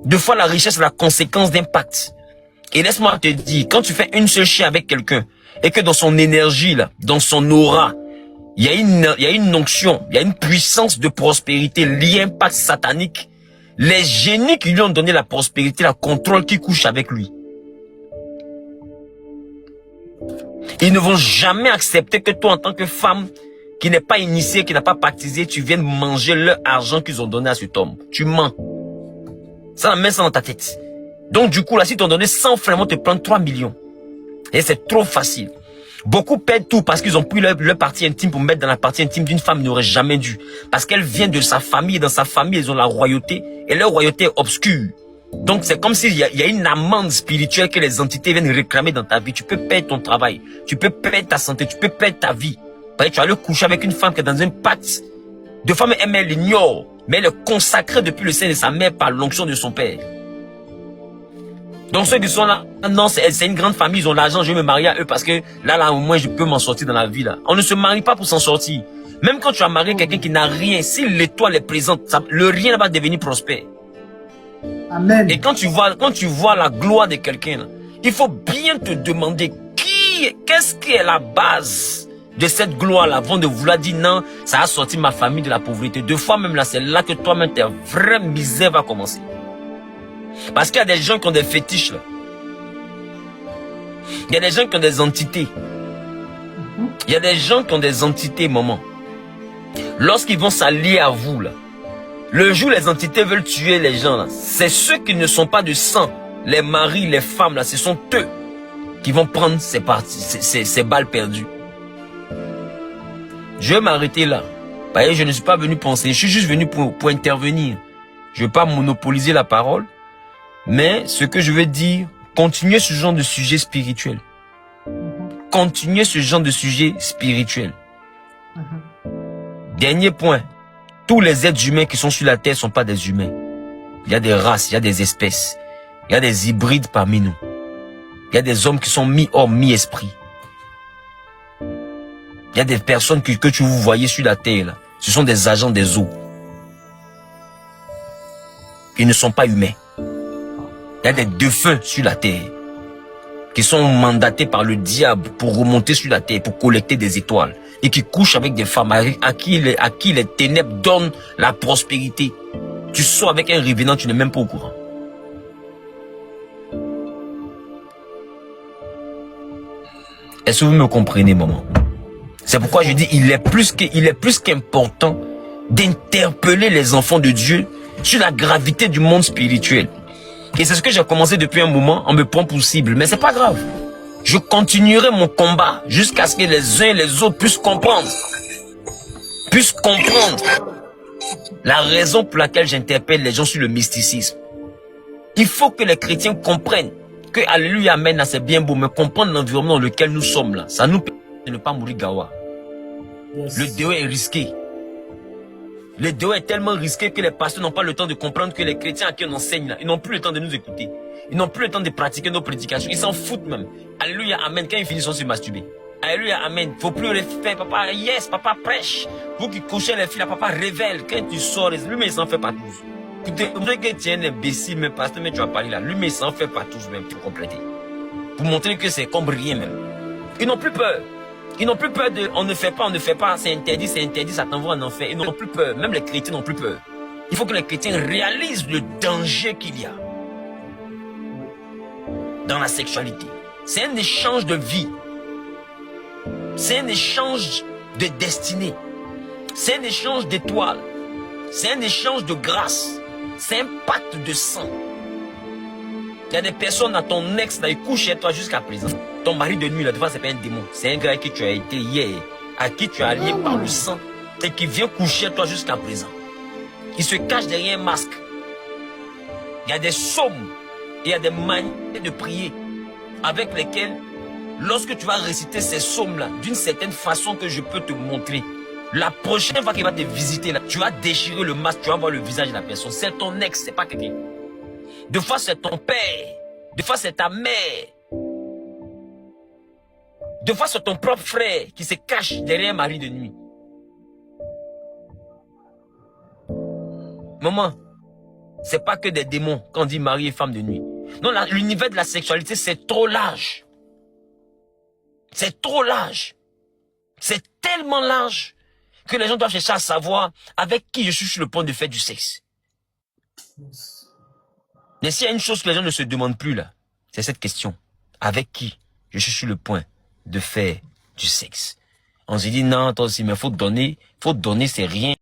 Deux fois, la richesse est la conséquence d'un pacte. Et laisse-moi te dire, quand tu fais une seule chair avec quelqu'un, et que dans son énergie, là, dans son aura, il y a une onction, il y a une puissance de prospérité liée à un pacte satanique, les génies qui lui ont donné la prospérité, la contrôle qui couche avec lui. Ils ne vont jamais accepter que toi, en tant que femme, qui n'est pas initiée, qui n'a pas pactisé, tu viennes manger leur argent qu'ils ont donné à cet homme. Tu mens. Ça, mets ça dans ta tête. Donc, du coup, là, si t'ont donné 100 francs, ils vont te prendre 3 millions. Et c'est trop facile. Beaucoup perdent tout parce qu'ils ont pris leur partie intime pour mettre dans la partie intime d'une femme, ils n'auraient jamais dû. Parce qu'elle vient de sa famille, et dans sa famille, ils ont la royauté, et leur royauté est obscure. Donc, c'est comme s'il y a une amende spirituelle que les entités viennent réclamer dans ta vie. Tu peux perdre ton travail, tu peux perdre ta santé, tu peux perdre ta vie. Parce que tu vas aller coucher avec une femme qui est dans un pacte. De femme, elle l'ignore, mais elle est consacrée depuis le sein de sa mère par l'onction de son père. Donc ceux qui sont là, non, c'est une grande famille, ils ont l'argent, je vais me marier à eux parce que là, au moins, je peux m'en sortir dans la vie. Là. On ne se marie pas pour s'en sortir. Même quand tu as marié quelqu'un qui n'a rien, si l'étoile est présente, le rien va devenir prospère. Amen. Et quand tu vois la gloire de quelqu'un, il faut bien te demander qu'est-ce qui est la base de cette gloire-là, avant de vouloir dire non, ça a sorti ma famille de la pauvreté. Deux fois même là, c'est là que toi-même, ta vraie misère va commencer. Parce qu'il y a des gens qui ont des fétiches là. Il y a des gens qui ont des entités. Il y a des gens qui ont des entités, maman. Lorsqu'ils vont s'allier à vous là, le jour où les entités veulent tuer les gens là, c'est ceux qui ne sont pas de sang, les maris, les femmes là, ce sont eux qui vont prendre ces balles perdues. Je vais m'arrêter là. Parce que je ne suis pas venu penser, je suis juste venu pour intervenir. Je ne vais pas monopoliser la parole. Mais ce que je veux dire, continuez ce genre de sujet spirituel. Continuez ce genre de sujet spirituel. Dernier point. Tous les êtres humains qui sont sur la terre ne sont pas des humains. Il y a des races, il y a des espèces. Il y a des hybrides parmi nous. Il y a des hommes qui sont mi-homme, mi-esprit. Il y a des personnes que tu vous voyez sur la terre. Là. Ce sont des agents des eaux. Ils ne sont pas humains. Il y a des défunts sur la terre qui sont mandatés par le diable pour remonter sur la terre, pour collecter des étoiles et qui couchent avec des femmes à qui les ténèbres donnent la prospérité. Tu sors avec un revenant, tu n'es même pas au courant. Est-ce que vous me comprenez, maman? C'est pourquoi je dis il est plus qu'important d'interpeller les enfants de Dieu sur la gravité du monde spirituel. Et c'est ce que j'ai commencé depuis un moment, on me prend pour cible. Mais c'est pas grave. Je continuerai mon combat jusqu'à ce que les uns et les autres puissent comprendre. La raison pour laquelle j'interpelle les gens sur le mysticisme. Il faut que les chrétiens comprennent que Alléluia, Amen, là c'est bien beau, mais comprendre l'environnement dans lequel nous sommes là, ça nous permet de ne pas mourir gawa. Yes. Le déo est risqué. Le déo est tellement risqué que les pasteurs n'ont pas le temps de comprendre que les chrétiens à qui on enseigne là, ils n'ont plus le temps de nous écouter. Ils n'ont plus le temps de pratiquer nos prédications. Ils s'en foutent même. Alléluia, Amen. Quand ils finissent, ils se masturber. Alléluia, Amen. Faut plus le faire. Papa, yes, papa prêche. Vous qui couchez les filles, là, papa révèle. Quand tu sors, lui, mais il s'en fait pas tous. Écoutez, vous que tu es un imbécile, mais pasteur, mais tu vas parler là. Lui, mais il s'en fait pas tous même pour compléter. Pour montrer que c'est comme rien même. Ils n'ont plus peur. Ils n'ont plus peur de on ne fait pas, c'est interdit, ça t'envoie en enfer. Ils n'ont plus peur. Même les chrétiens n'ont plus peur. Il faut que les chrétiens réalisent le danger qu'il y a dans la sexualité. C'est un échange de vie. C'est un échange de destinée. C'est un échange d'étoiles. C'est un échange de grâce. C'est un pacte de sang. Il y a des personnes à ton ex, là, il couche chez toi jusqu'à présent. Ton mari de nuit, là, devant, c'est pas un démon. C'est un gars avec qui tu as été hier, à qui tu as allié par le sang, et qui vient coucher chez toi jusqu'à présent. Il se cache derrière un masque. Il y a des psaumes, et il y a des manières de prier, avec lesquelles, lorsque tu vas réciter ces psaumes-là, d'une certaine façon que je peux te montrer, la prochaine fois qu'il va te visiter, là, tu vas déchirer le masque, tu vas voir le visage de la personne. C'est ton ex, c'est pas quelqu'un. Deux fois c'est ton père, deux fois c'est ta mère, deux fois c'est ton propre frère qui se cache derrière un mari de nuit. Maman, C'est pas que des démons quand on dit mari et femme de nuit. Non, l'univers de la sexualité, c'est trop large. C'est trop large. C'est tellement large que les gens doivent chercher à savoir avec qui je suis sur le point de faire du sexe. Mais s'il y a une chose que les gens ne se demandent plus là, c'est cette question. Avec qui je suis sur le point de faire du sexe? On se dit non, toi aussi, mais faut donner, c'est rien.